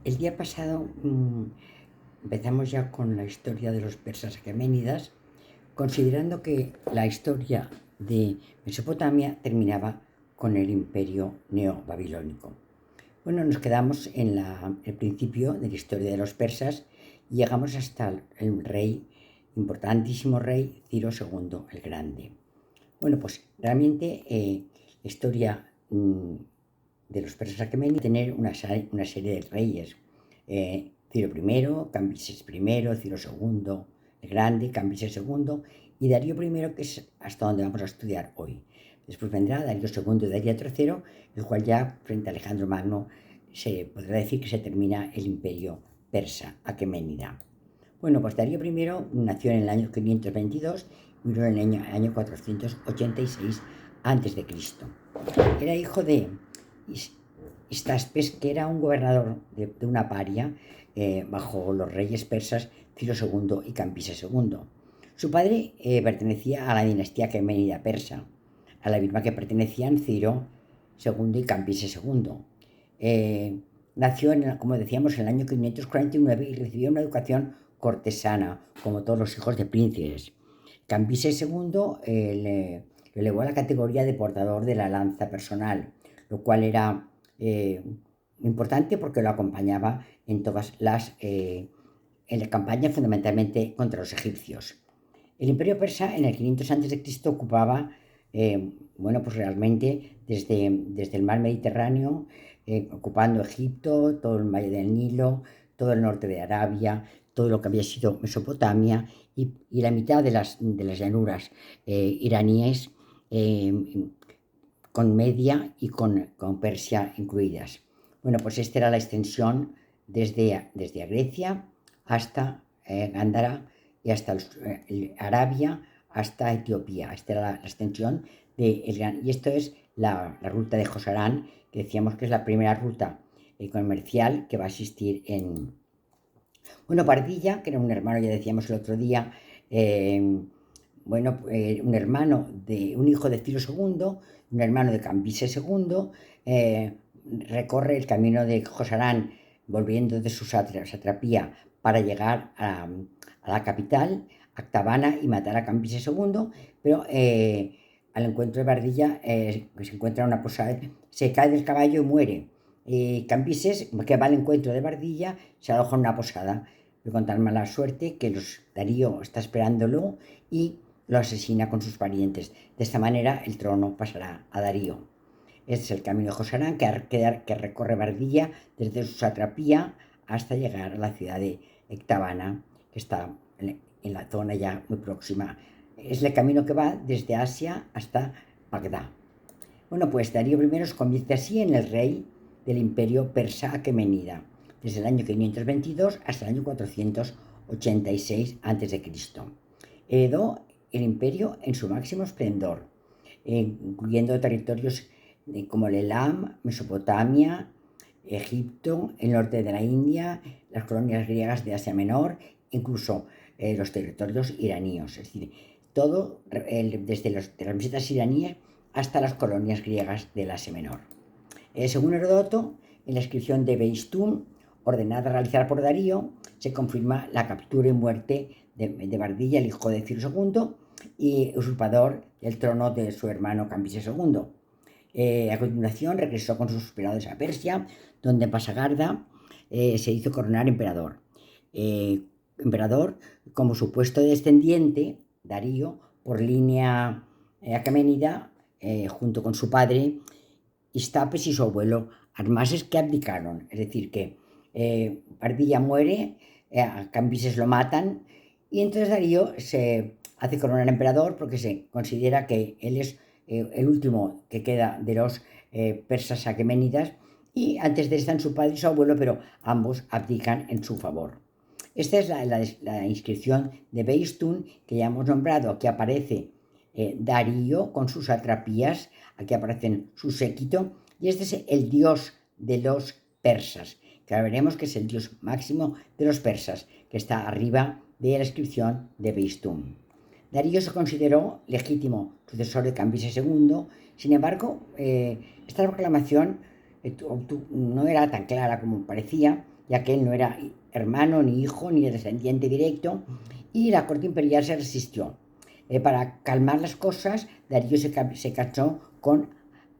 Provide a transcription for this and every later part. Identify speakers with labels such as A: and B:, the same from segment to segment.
A: El día pasado empezamos ya con la historia de los persas aqueménidas, considerando que la historia de Mesopotamia terminaba con el imperio neobabilónico. Bueno, nos quedamos en el principio de la historia de los persas y llegamos hasta el rey, importantísimo rey Ciro II el Grande. Bueno, pues realmente la historia de los persas aqueménidas tener una serie de reyes. Ciro I, Cambises I, Ciro II el Grande, Cambises II y Darío I, que es hasta donde vamos a estudiar hoy. Después vendrá Darío II y Darío III, el cual ya frente a Alejandro Magno se podrá decir que se termina el imperio persa aqueménida. Bueno, pues Darío I nació en el año 522 y murió en el año 486 a.C. Era hijo de Histaspes, que era un gobernador de una paria bajo los reyes persas Ciro II y Cambises II. Su padre pertenecía a la dinastía aqueménida persa, a la misma que pertenecían Ciro II y Cambises II. Nació, como decíamos, en el año 549 y recibió una educación cortesana, como todos los hijos de príncipes. Cambises II le elevó a la categoría de portador de la lanza personal, lo cual era importante porque lo acompañaba en todas en la campaña fundamentalmente contra los egipcios. El imperio persa en el 500 a.C. ocupaba, bueno, pues realmente desde el mar Mediterráneo, ocupando Egipto, todo el valle del Nilo, todo el norte de Arabia, todo lo que había sido Mesopotamia y la mitad de las llanuras iraníes, con Media y con Persia incluidas. Bueno, pues esta era la extensión desde Grecia hasta Gándara y hasta Arabia hasta Etiopía. Esta era la extensión y esto es la ruta de Josarán, que decíamos que es la primera ruta comercial que va a existir en... Bueno, Pardilla, que era un hermano, ya decíamos el otro día, un hermano de un hijo de Ciro II, un hermano de Cambises II, recorre el camino de Josarán volviendo de su satrapía para llegar a la capital, Actabana, y matar a Cambises II, pero al encuentro de Pardilla se encuentra una posada, se cae del caballo y muere. Cambises, que va al encuentro de Pardilla, se aloja en una posada, con tan mala suerte que Darío está esperándolo y lo asesina con sus parientes. De esta manera el trono pasará a Darío. Este es el camino de Josarán que recorre Pardilla desde su satrapía hasta llegar a la ciudad de Ecbatana, que está en la zona ya muy próxima. Es el camino que va desde Asia hasta Bagdad. Bueno, pues Darío I se convierte así en el rey del imperio persa aquemenida, desde el año 522 hasta el año 486 a.C. Heredó el imperio en su máximo esplendor, incluyendo territorios como el Elam, Mesopotamia, Egipto, el norte de la India, las colonias griegas de Asia Menor, incluso los territorios iraníes, es decir, todo desde las mesetas iraníes hasta las colonias griegas del Asia Menor. Según Heródoto, en la inscripción de Beistún, ordenada a realizar por Darío, se confirma la captura y muerte de Pardilla, el hijo de Ciro II, y usurpador del trono de su hermano Cambises II. A continuación regresó con sus hospedadores a Persia, donde en Pasagarda se hizo coronar emperador. Emperador como supuesto descendiente, Darío, por línea aqueménida, junto con su padre Histapes y su abuelo Armases, que abdicaron. Es decir, que Pardilla muere, a Cambises lo matan, y entonces Darío se hace coronar emperador porque se considera que él es el último que queda de los persas aqueménidas, y antes de él están su padre y su abuelo, pero ambos abdican en su favor. Esta es la inscripción de Beistún que ya hemos nombrado. Aquí aparece Darío con sus satrapías, aquí aparecen su séquito, y este es el dios de los persas, que ahora veremos que es el dios máximo de los persas, que está arriba de la inscripción de Beistún. Darío se consideró legítimo sucesor de Cambises II. Sin embargo, esta proclamación no era tan clara como parecía, ya que él no era hermano, ni hijo, ni descendiente directo, y la corte imperial se resistió. Para calmar las cosas, Darío se casó con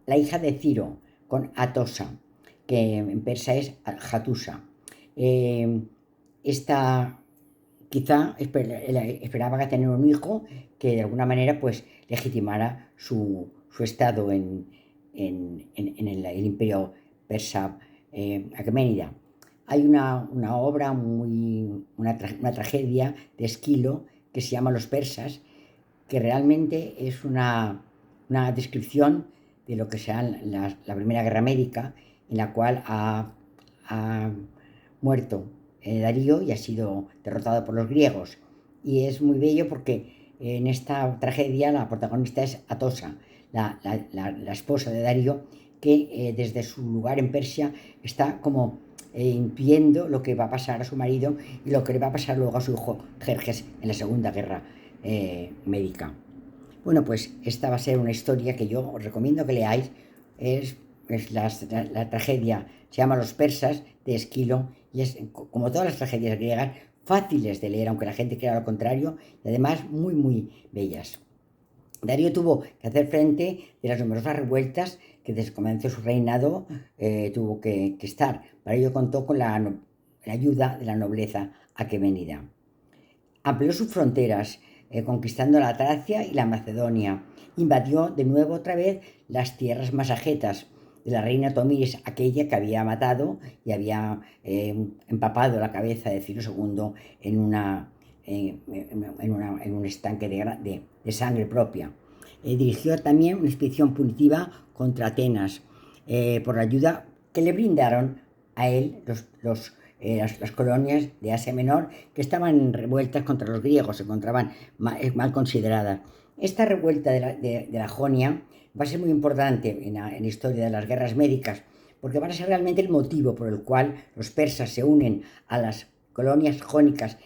A: la hija de Ciro, con Atosa, que en persa es Hatusa. Esta quizá esperaba tener un hijo que de alguna manera pues legitimara su estado en el imperio persa aqueménida. Hay una obra, una tragedia de Esquilo que se llama Los persas, que realmente es una descripción de lo que será la Primera Guerra Médica, en la cual ha muerto Darío y ha sido derrotado por los griegos. Y es muy bello porque en esta tragedia la protagonista es Atosa, la esposa de Darío, que desde su lugar en Persia está como intuiendo lo que va a pasar a su marido y lo que le va a pasar luego a su hijo Jerjes en la Segunda Guerra Médica. Bueno, pues esta va a ser una historia que yo os recomiendo que leáis. Es la tragedia, se llama Los persas, de Esquilo, y es, como todas las tragedias griegas, fáciles de leer, aunque la gente crea lo contrario, y además muy, muy bellas. Darío tuvo que hacer frente de las numerosas revueltas que desde que comenzó su reinado tuvo que estar. Para ello contó con la ayuda de la nobleza aqueménida. Amplió sus fronteras, conquistando la Tracia y la Macedonia. Invadió de nuevo otra vez las tierras masagetas de la reina Tomiris, aquella que había matado y había empapado la cabeza de Ciro II en un estanque de sangre propia. Dirigió también una expedición punitiva contra Atenas por la ayuda que le brindaron a él las colonias de Asia Menor que estaban revueltas contra los griegos, se encontraban mal consideradas. Esta revuelta de la Jonia va a ser muy importante en la historia de las guerras médicas, porque van a ser realmente el motivo por el cual los persas se unen a las colonias jónicas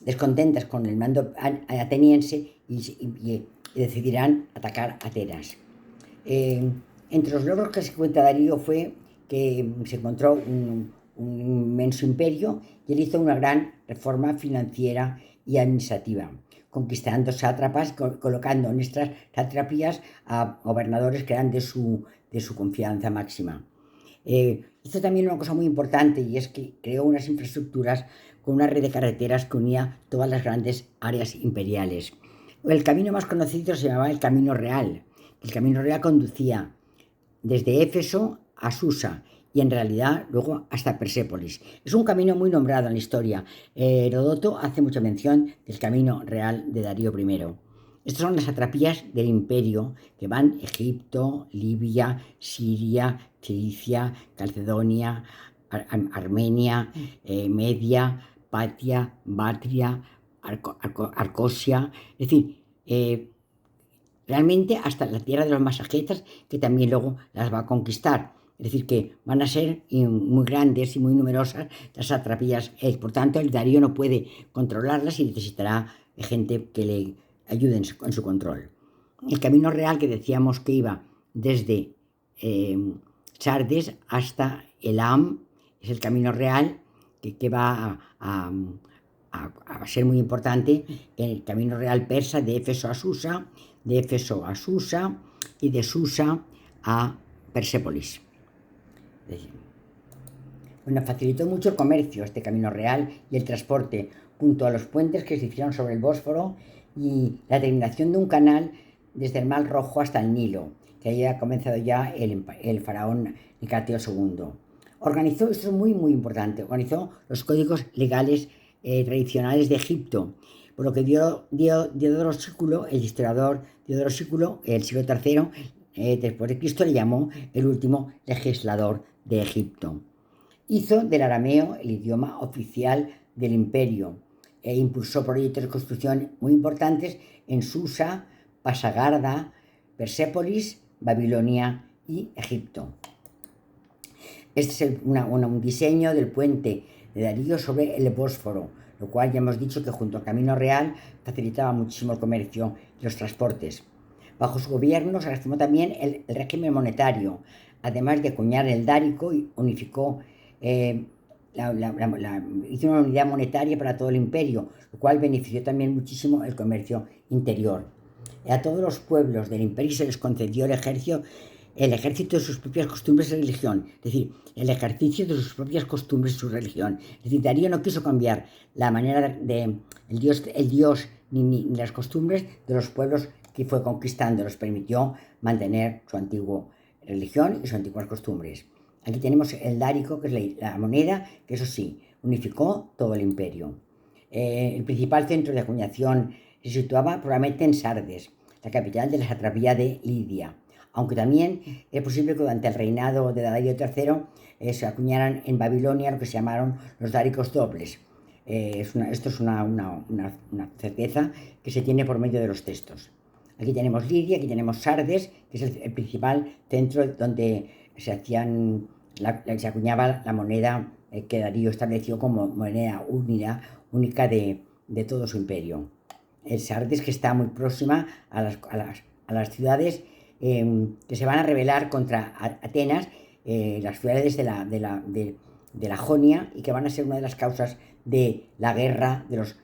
A: descontentas con el mando ateniense y decidirán atacar Atenas. Entre los logros que se cuenta Darío fue que se encontró un inmenso imperio y él hizo una gran reforma financiera y administrativa, conquistando sátrapas, colocando en estas satrapías a gobernadores que eran de su confianza máxima. Hizo también una cosa muy importante, y es que creó unas infraestructuras con una red de carreteras que unía todas las grandes áreas imperiales. El camino más conocido se llamaba el Camino Real. El Camino Real conducía desde Éfeso a Susa y en realidad luego hasta Persépolis. Es un camino muy nombrado en la historia. Heródoto hace mucha mención del Camino Real de Darío I. Estas son las satrapías del imperio que van Egipto, Libia, Siria, Cilicia, Calcedonia, Armenia, Media, Patia, Batria, Arcosia, es decir, realmente hasta la tierra de los masagetas, que también luego las va a conquistar. Es decir, que van a ser muy grandes y muy numerosas las satrapías. Por tanto, el Darío no puede controlarlas y necesitará gente que le ayude en su control. El camino real que decíamos que iba desde Sardes hasta Elam es el camino real que va a ser muy importante en el camino real persa de Éfeso a Susa, de Éfeso a Susa y de Susa a Persépolis. Bueno, facilitó mucho el comercio este camino real y el transporte, junto a los puentes que se hicieron sobre el Bósforo y la terminación de un canal desde el Mar Rojo hasta el Nilo, que había comenzado ya el faraón Nicateo II. Organizó, esto es muy, muy importante, organizó los códigos legales tradicionales de Egipto, por lo que Diodoro Sículo, el historiador Diodoro Sículo, el siglo III después de Cristo, le llamó el último legislador de Egipto. Hizo del arameo el idioma oficial del imperio e impulsó proyectos de construcción muy importantes en Susa, Pasagarda, Persépolis, Babilonia y Egipto. Este es un diseño del puente de Darío sobre el Bósforo, lo cual ya hemos dicho que junto al Camino Real facilitaba muchísimo el comercio y los transportes. Bajo su gobierno se reformó también el régimen monetario. además de acuñar el dárico, unificó, hizo una unidad monetaria para todo el imperio, lo cual benefició también muchísimo el comercio interior. A todos los pueblos del imperio se les concedió el ejército de sus propias costumbres y religión, es decir, el ejercicio de sus propias costumbres y su religión. Es decir, Darío no quiso cambiar la manera de el dios ni las costumbres de los pueblos que fue conquistando, los permitió mantener su antigua religión y sus antiguas costumbres. Aquí tenemos el dárico, que es la moneda, que eso sí, unificó todo el imperio. El principal centro de acuñación se situaba probablemente en Sardes, la capital de la satrapía de Lidia, aunque también es posible que durante el reinado de Darío III se acuñaran en Babilonia lo que se llamaron los dáricos dobles. Esto es una certeza que se tiene por medio de los textos. Aquí tenemos Lidia, aquí tenemos Sardes, que es el principal centro donde se acuñaba la moneda que Darío estableció como moneda única de todo su imperio. El Sardes, que está muy próxima a las ciudades que se van a rebelar contra Atenas, las ciudades de la Jonia, y que van a ser una de las causas de la guerra de los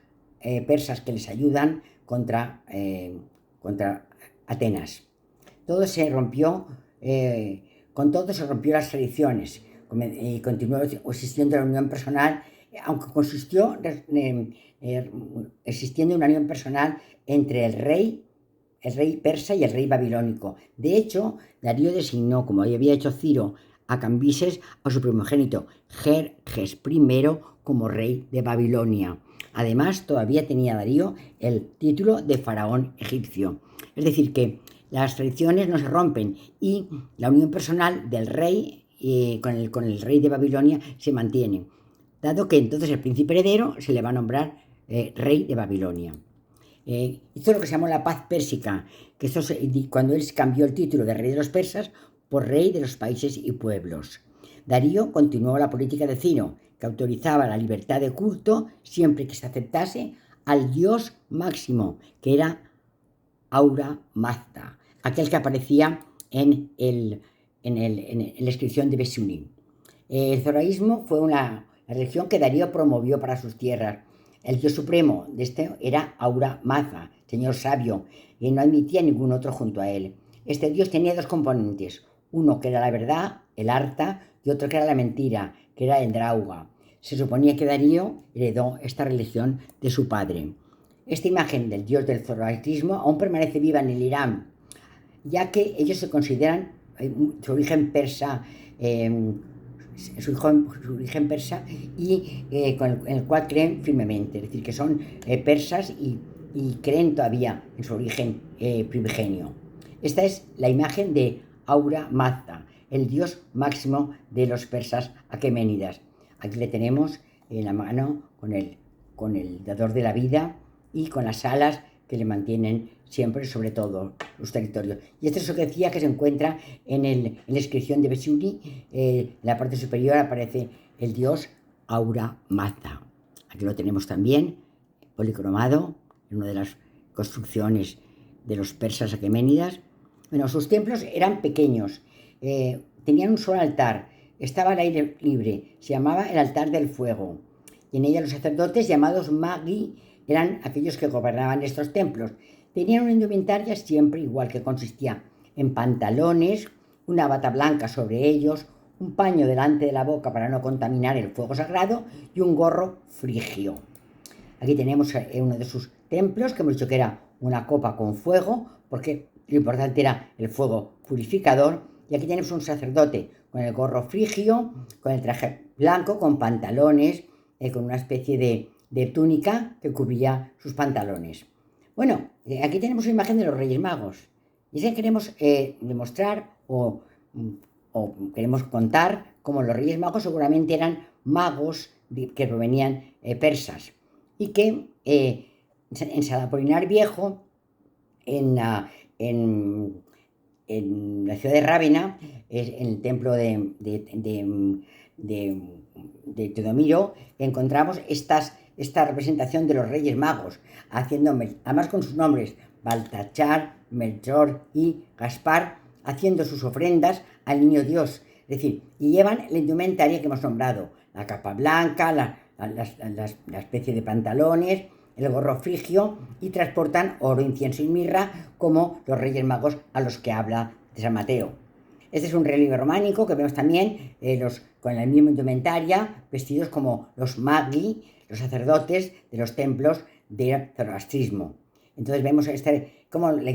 A: persas que les ayudan contra Atenas. Todo se rompió, con todo se rompió las tradiciones y continuó existiendo la unión personal, aunque existiendo una unión personal entre el rey persa y el rey babilónico. De hecho, Darío designó, como había hecho Ciro, a Cambises, a su primogénito Jerjes I, como rey de Babilonia. Además, todavía tenía Darío el título de faraón egipcio. Es decir, que las tradiciones no se rompen y la unión personal del rey con el rey de Babilonia se mantiene, dado que entonces el príncipe heredero se le va a nombrar rey de Babilonia. Hizo lo que se llamó la paz pérsica, que cuando él cambió el título de rey de los persas por rey de los países y pueblos. Darío continuó la política de Ciro, que autorizaba la libertad de culto siempre que se aceptase al dios máximo, que era Ahura Mazda, aquel que aparecía en la inscripción de Besuni. El zoroísmo fue la religión que Darío promovió para sus tierras. El dios supremo de este era Ahura Mazda, señor sabio, y no admitía ningún otro junto a él. Este dios tenía dos componentes, uno que era la verdad, el Arta, y otro que era la mentira, que era el Drauga. Se suponía que Darío heredó esta religión de su padre. Esta imagen del dios del zoroastrismo aún permanece viva en el Irán, ya que ellos se consideran su origen persa, y en el cual creen firmemente, es decir, que son persas y creen todavía en su origen primigenio. Esta es la imagen de Ahura Mazda, el dios máximo de los persas aqueménidas. Aquí le tenemos en la mano con el dador de la vida y con las alas que le mantienen siempre sobre todo los territorios. Y esto es lo que decía, que se encuentra en la inscripción de Besuni. En la parte superior aparece el dios Ahura Mazda. Aquí lo tenemos también policromado en una de las construcciones de los persas aqueménidas. Bueno, sus templos eran pequeños, tenían un solo altar, estaba al aire libre, se llamaba el altar del fuego, y en ella los sacerdotes llamados magi eran aquellos que gobernaban estos templos. Tenían una indumentaria siempre igual, que consistía en pantalones, una bata blanca sobre ellos, un paño delante de la boca para no contaminar el fuego sagrado y un gorro frigio. Aquí tenemos uno de sus templos, que hemos dicho que era una copa con fuego, porque lo importante era el fuego purificador. Y aquí tenemos un sacerdote con el gorro frigio, con el traje blanco, con pantalones, con una especie de túnica que cubría sus pantalones. Bueno, aquí tenemos una imagen de los Reyes Magos. Y es que queremos demostrar o queremos contar cómo los Reyes Magos seguramente eran magos que provenían persas. Y que en San Apolinar Viejo, en la ciudad de Rávena, en el templo de Teodomiro, encontramos esta representación de los Reyes Magos, además con sus nombres, Baltachar, Melchor y Gaspar, haciendo sus ofrendas al niño Dios. Es decir, y llevan la indumentaria que hemos nombrado, la capa blanca, la especie de pantalones, el gorro frigio, y transportan oro, incienso y mirra como los Reyes Magos a los que habla de San Mateo. Este es un relieve románico que vemos también con la misma indumentaria, vestidos como los magi, los sacerdotes de los templos del zoroastrismo. Entonces vemos cómo la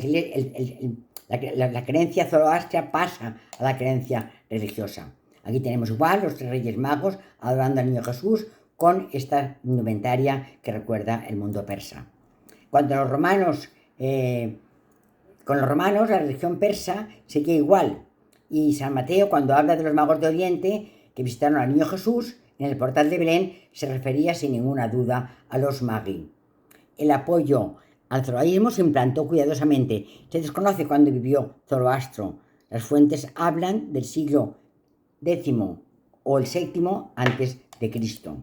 A: creencia zoroastria pasa a la creencia religiosa. Aquí tenemos igual los 3 Reyes Magos adorando al niño Jesús con esta indumentaria que recuerda el mundo persa. Cuando con los romanos la religión persa seguía igual, y San Mateo, cuando habla de los magos de Oriente que visitaron al niño Jesús en el portal de Belén, se refería sin ninguna duda a los magi. El apoyo al zoroastrismo se implantó cuidadosamente. Se desconoce cuándo vivió Zoroastro. Las fuentes hablan del siglo X o el VII antes de Cristo.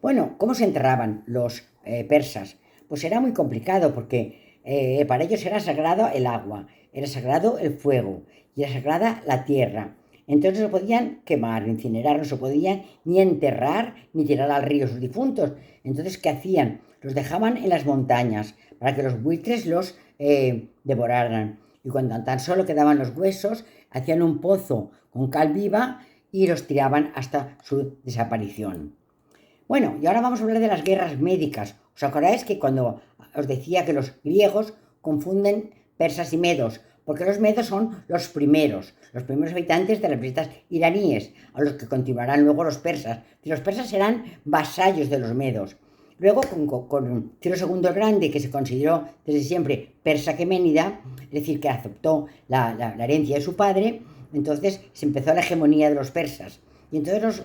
A: Bueno, ¿cómo se enterraban los persas? Pues era muy complicado porque para ellos era sagrado el agua, era sagrado el fuego y era sagrada la tierra. Entonces no se podían quemar, incinerar, no se podían ni enterrar ni tirar al río sus difuntos. Entonces, ¿qué hacían? Los dejaban en las montañas para que los buitres los devoraran. Y cuando tan solo quedaban los huesos, hacían un pozo con cal viva y los tiraban hasta su desaparición. Bueno, y ahora vamos a hablar de las guerras médicas. ¿Os acordáis que cuando os decía que los griegos confunden persas y medos? Porque los medos son los primeros habitantes de las planetas iraníes, a los que continuarán luego los persas. Y los persas serán vasallos de los medos. Luego, con Ciro II el Grande, que se consideró desde siempre persa aqueménida, es decir, que aceptó la herencia de su padre, entonces se empezó la hegemonía de los persas. Y entonces los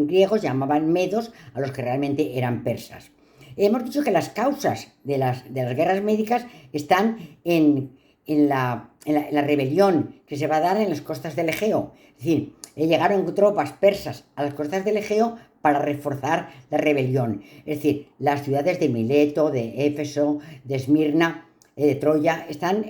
A: griegos llamaban medos a los que realmente eran persas. Hemos dicho que las causas de las guerras médicas están en la rebelión que se va a dar en las costas del Egeo. Es decir, llegaron tropas persas a las costas del Egeo para reforzar la rebelión. Es decir, las ciudades de Mileto, de Éfeso, de Esmirna, de Troya, están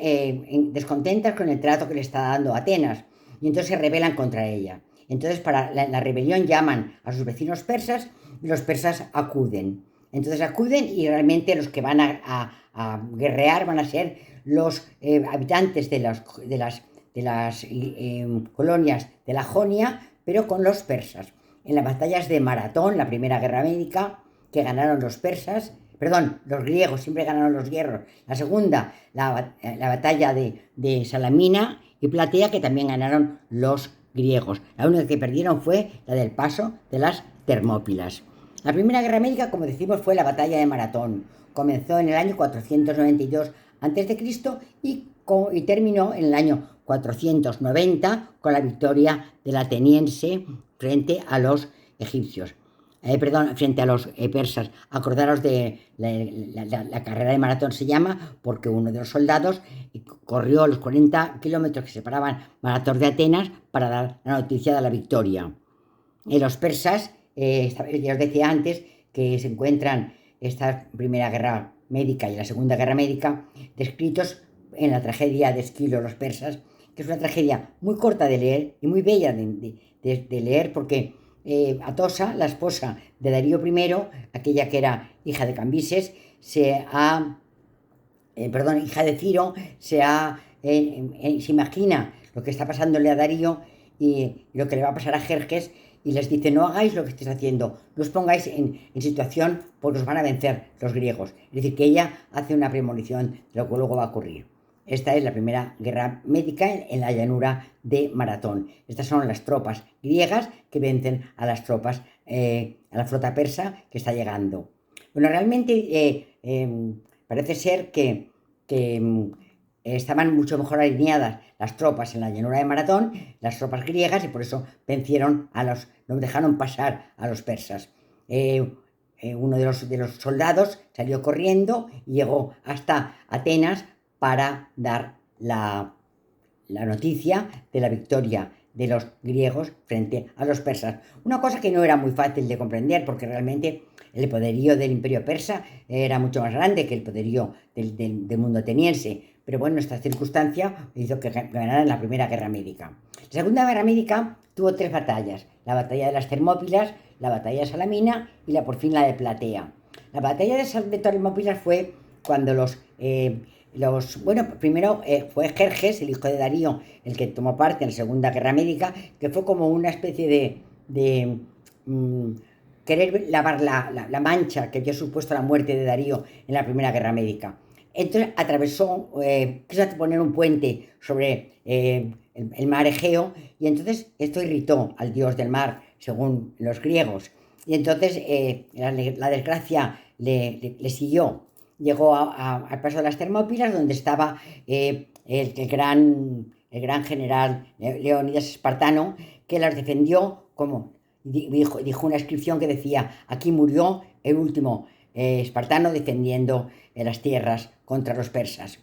A: descontentas con el trato que le está dando Atenas y entonces se rebelan contra ella. Entonces, para la rebelión llaman a sus vecinos persas y los persas acuden. Entonces acuden y realmente los que van a guerrear van a ser los habitantes de las colonias de la Jonia, pero con los persas. En las batallas de Maratón, la primera guerra médica, que ganaron los griegos, siempre ganaron los griegos. La segunda, la batalla de Salamina y Platea, que también ganaron los griegos. La única que perdieron fue la del paso de las Termópilas. La primera guerra médica, como decimos, fue la batalla de Maratón. Comenzó en el año 492 a.C. y terminó en el año 490 con la victoria del ateniense frente a los egipcios. Frente a los persas. Acordaros de la carrera de Maratón, se llama porque uno de los soldados corrió los 40 kilómetros que separaban Maratón de Atenas para dar la noticia de la victoria. Los persas, ya os decía antes, que se encuentran esta primera guerra médica y la segunda guerra médica descritos en la tragedia de Esquilo, los persas, que es una tragedia muy corta de leer y muy bella de leer porque Atosa, la esposa de Darío I, aquella que era hija de Cambises, hija de Ciro, se imagina lo que está pasándole a Darío y lo que le va a pasar a Jerjes, y les dice: no hagáis lo que estéis haciendo, no os pongáis en situación porque os van a vencer los griegos. Es decir, que ella hace una premonición de lo que luego va a ocurrir. Esta es la primera guerra médica en la llanura de Maratón. Estas son las tropas griegas que vencen a las tropas, a la flota persa que está llegando. Bueno, realmente parece ser que estaban mucho mejor alineadas las tropas en la llanura de Maratón, las tropas griegas, y por eso vencieron no dejaron pasar a los persas. Uno de los soldados salió corriendo y llegó hasta Atenas para dar la noticia de la victoria de los griegos frente a los persas. Una cosa que no era muy fácil de comprender porque realmente el poderío del imperio persa era mucho más grande que el poderío del mundo ateniense. pero bueno, esta circunstancia hizo que ganaran la Primera Guerra Médica. La Segunda Guerra Médica tuvo tres batallas: la batalla de las Termópilas, la batalla de Salamina y por fin la de Platea. La batalla de Termópilas fue cuando bueno, primero fue Jerjes, el hijo de Darío, el que tomó parte en la Segunda Guerra Médica, que fue como una especie de querer lavar la mancha que había supuesto la muerte de Darío en la Primera Guerra Médica. Entonces quiso poner un puente sobre el mar Egeo, y entonces esto irritó al dios del mar, según los griegos. Y entonces la desgracia le siguió. Llegó al paso de las Termópilas, donde estaba el gran general Leónidas Espartano, que las defendió, como dijo una inscripción que decía: aquí murió el último espartano defendiendo las tierras contra los persas.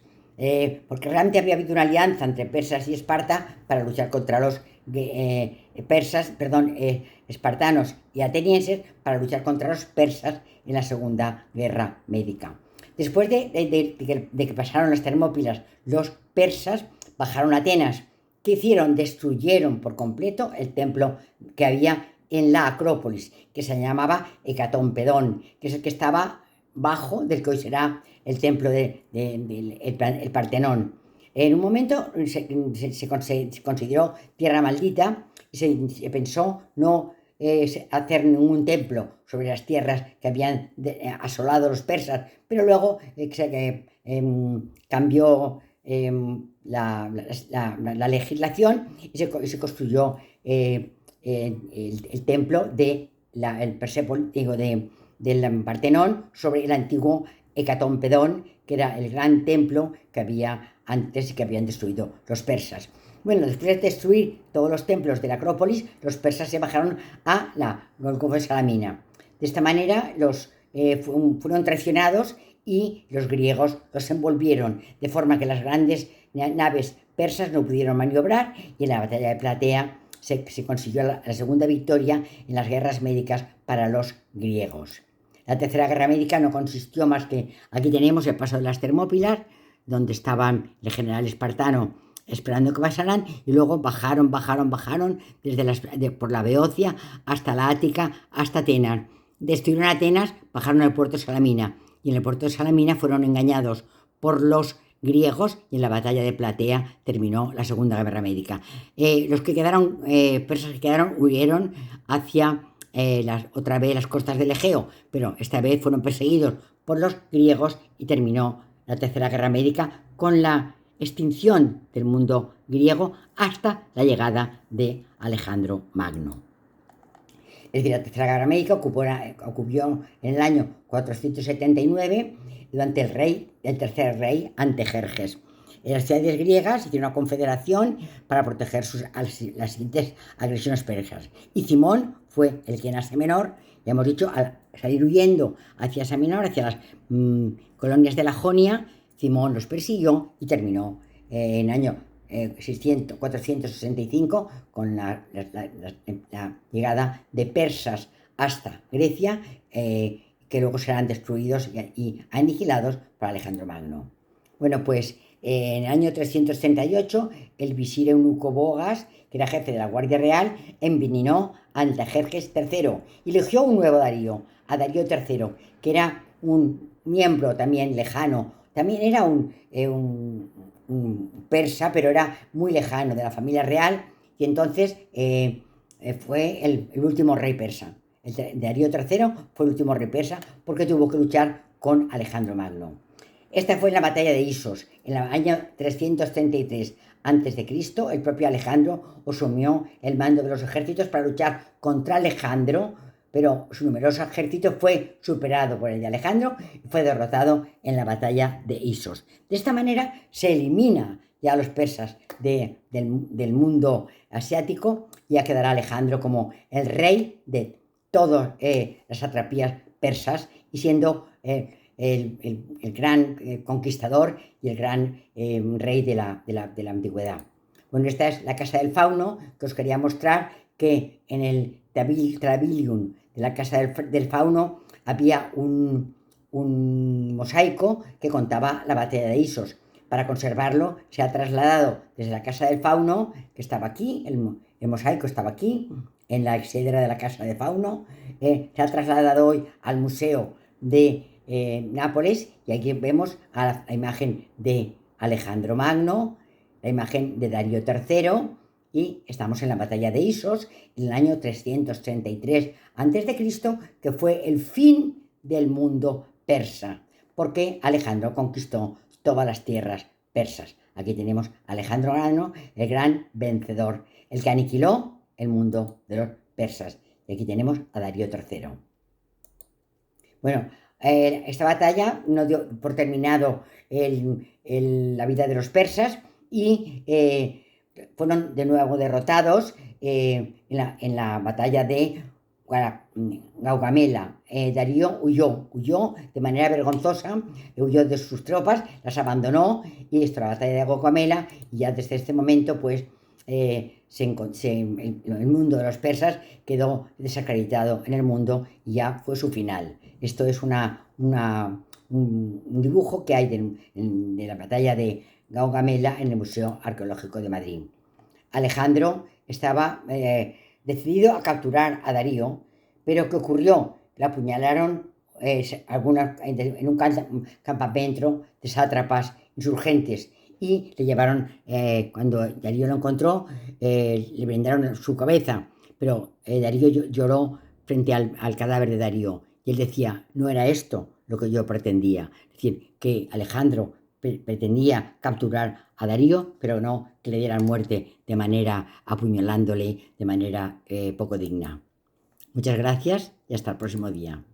A: Porque realmente había habido una alianza entre persas y Esparta para luchar contra los espartanos y atenienses, para luchar contra los persas en la Segunda Guerra Médica. Después de que pasaron las Termópilas, los persas bajaron a Atenas. ¿Qué hicieron? Destruyeron por completo el templo que había en la Acrópolis, que se llamaba Hecatompedón, que es el que estaba bajo del que hoy será el templo el Partenón. En un momento se consideró tierra maldita y se pensó no hacer ningún templo sobre las tierras que habían asolado los persas, pero luego cambió la legislación y se construyó el templo del Partenón sobre el antiguo Hecatompedón, que era el gran templo que había antes y que habían destruido los persas. Bueno, después de destruir todos los templos de la Acrópolis, los persas se bajaron a la Golgota de Salamina. De esta manera fueron traicionados y los griegos los envolvieron, de forma que las grandes naves persas no pudieron maniobrar, y en la batalla de Platea se consiguió la segunda victoria en las guerras médicas para los griegos. La Tercera Guerra Médica no consistió más que: aquí tenemos el paso de las Termópilas, donde estaban el general espartano esperando que pasaran, y luego bajaron por la Beocia hasta la Ática, hasta Atenas. Destruyeron Atenas, bajaron al puerto de Salamina, y en el puerto de Salamina fueron engañados por los griegos, y en la batalla de Platea terminó la Segunda Guerra Médica. Los que quedaron, persas que quedaron, huyeron hacia otra vez las costas del Egeo, pero esta vez fueron perseguidos por los griegos, y terminó la Tercera Guerra Médica con la extinción del mundo griego hasta la llegada de Alejandro Magno. Es decir, la Tercera Guerra Médica ocurrió en el año 479 durante el tercer rey Antejerjes. Las ciudades griegas hicieron una confederación para proteger las siguientes agresiones persas. Y Cimón fue el que en Asia Menor, ya hemos dicho, al salir huyendo hacia Asia Menor, hacia las colonias de la Jonia, Cimón los persiguió y terminó en el año 465 con la llegada de persas hasta Grecia, que luego serán destruidos y aniquilados por Alejandro Magno. Bueno, pues en el año 338 el visir eunuco Bogas, que era jefe de la Guardia Real, envenenó a Antejerjes III y eligió un nuevo Darío, a Darío III, que era un miembro también lejano. También era un persa, pero era muy lejano de la familia real, y entonces fue el último rey persa. Darío III fue el último rey persa porque tuvo que luchar con Alejandro Magno. Esta fue la batalla de Isos. En el año 333 a.C., el propio Alejandro asumió el mando de los ejércitos para luchar contra Alejandro, pero su numeroso ejército fue superado por el de Alejandro y fue derrotado en la batalla de Isos. De esta manera se elimina ya a los persas del mundo asiático, y ya quedará Alejandro como el rey de todas las satrapías persas, y siendo el gran conquistador y el gran rey de la antigüedad. Bueno, esta es la casa del fauno, que os quería mostrar, que en el Trabilium de la casa del fauno había un mosaico que contaba la batalla de Isos. para conservarlo, se ha trasladado desde la casa del fauno, que estaba aquí, el mosaico estaba aquí, en la exedra de la casa de fauno, se ha trasladado hoy al Museo de Nápoles, y aquí vemos a la imagen de Alejandro Magno, la imagen de Darío III, y estamos en la batalla de Isos, en el año 333 a.C., que fue el fin del mundo persa, porque Alejandro conquistó todas las tierras persas. Aquí tenemos a Alejandro Magno, el gran vencedor, el que aniquiló el mundo de los persas. Y aquí tenemos a Darío III. Bueno, esta batalla no dio por terminado la vida de los persas, y fueron de nuevo derrotados en la batalla de Gaugamela. Darío huyó de manera vergonzosa, huyó de sus tropas, las abandonó, y esto, la batalla de Gaugamela, y ya desde este momento, pues, el mundo de los persas quedó desacreditado en el mundo, y ya fue su final. Esto es un dibujo que hay de la batalla de Gaugamela en el Museo Arqueológico de Madrid. Alejandro estaba decidido a capturar a Darío, pero ¿qué ocurrió? Le apuñalaron en un campamento de sátrapas insurgentes, y le llevaron, cuando Darío lo encontró, le brindaron su cabeza, pero Darío lloró frente al cadáver de Darío, y él decía: no era esto lo que yo pretendía. Es decir, que Alejandro pretendía capturar a Darío, pero no que le dieran muerte de manera apuñalándole de manera poco digna. Muchas gracias y hasta el próximo día.